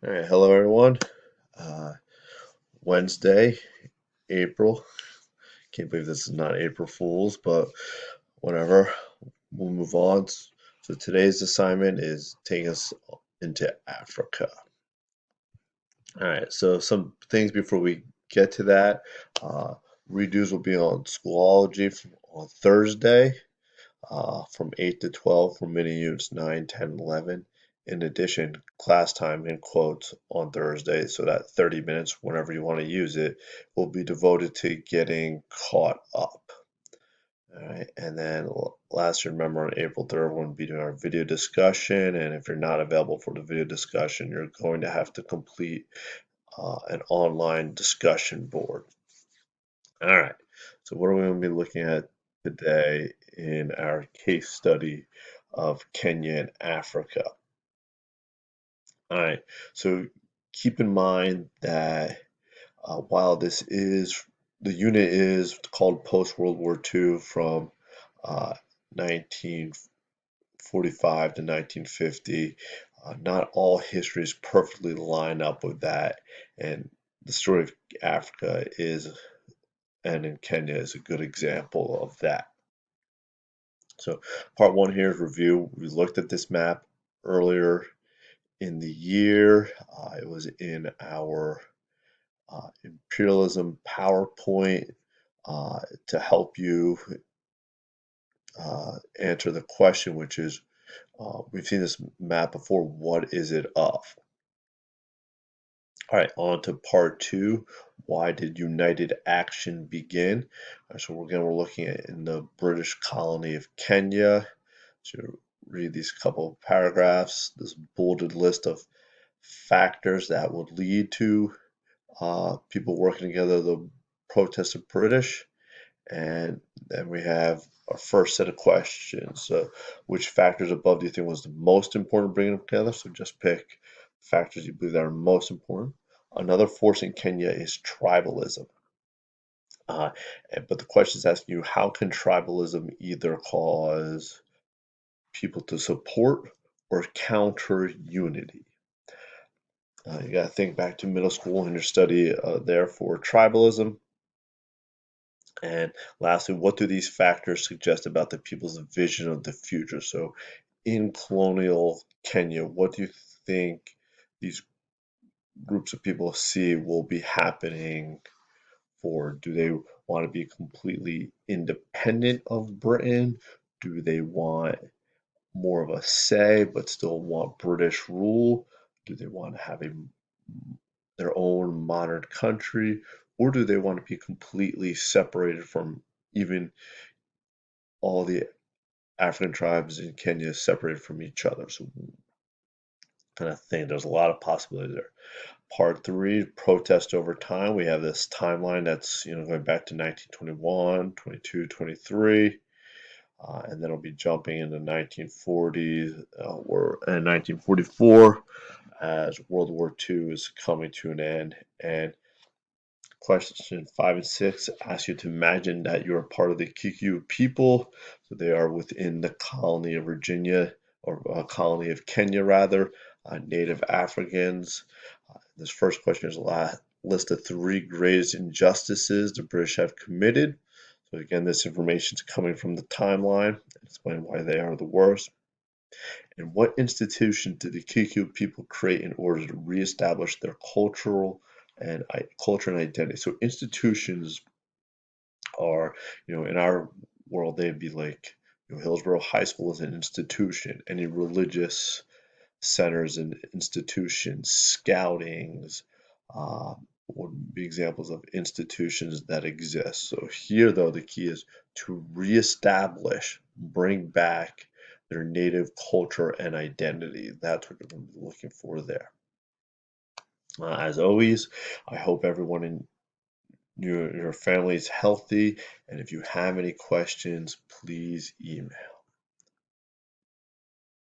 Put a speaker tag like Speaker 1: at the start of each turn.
Speaker 1: All right, hello everyone. Uh, Wednesday, April. Can't believe this is not April Fool's, but whatever. We'll move on. So today's assignment is taking us into Africa. All right, so some things before we get to that. Uh, Redos will be on Schoology on Thursday. From 8 to 12 for mini units 9, 10, 11. In addition, class time in quotes on Thursday, so that 30 minutes, whenever you want to use it, will be devoted to getting caught up. All right, and then last, remember on April 3rd, we're going to be doing our video discussion, and if you're not available for the video discussion, you're going to have to complete an online discussion board. All right, so what are we going to be looking at today in our case study of Kenya and Africa? All right, so keep in mind that while this is the unit is called post World War II from 1945 to 1950, not all histories perfectly line up with that, and the story of Africa is and in Kenya is a good example of that. So part one here is review. We looked at this map earlier in the year. It was in our imperialism PowerPoint to help you answer the question, which is, we've seen this map before, what is it of? All right, on to part two. Why did United Action begin? So we're looking at in the British colony of Kenya. So read these couple of paragraphs, this bolded list of factors that would lead to people working together, the protest of British. And then we have our first set of questions. So which factors above do you think was the most important bringing them together? So just pick factors you believe that are most important. Another force in Kenya is tribalism. Uh, but the question is asking you, how can tribalism either cause people to support or counter unity? You got to think back to middle school and your study there for tribalism. And lastly, what do these factors suggest about the people's vision of the future? So in colonial Kenya, what do you think these groups of people see will be happening forward? Do they want to be completely independent of Britain? Do they want more of a say but still want British rule? Do they want to have their own modern country? Or do they want to be completely separated from even all the African tribes in Kenya separated from each other? So kind of thing. There's a lot of possibilities there. Part three, protest over time. We have this timeline that's going back to 1921, 22, 23. And then it'll be jumping into 1940s and 1944 as World War II is coming to an end. And question 5 and 6 ask you to imagine that you're a part of the Kikuyu people. So they are within the colony of Virginia, or a colony of Kenya rather, native Africans. This first question is a list of 3 greatest injustices the British have committed. So again, this information is coming from the timeline. Explain why they are the worst. And what institution did the Kikuyu people create in order to reestablish their culture and identity? So institutions are, in our world, they'd be like, Hillsborough High School is an institution. Any religious centers and institutions, scoutings, would be examples of institutions that exist. So here, though, the key is to reestablish, bring back their native culture and identity. That's what you're going to be looking for there. As always, I hope everyone in your family is healthy, and if you have any questions, please email.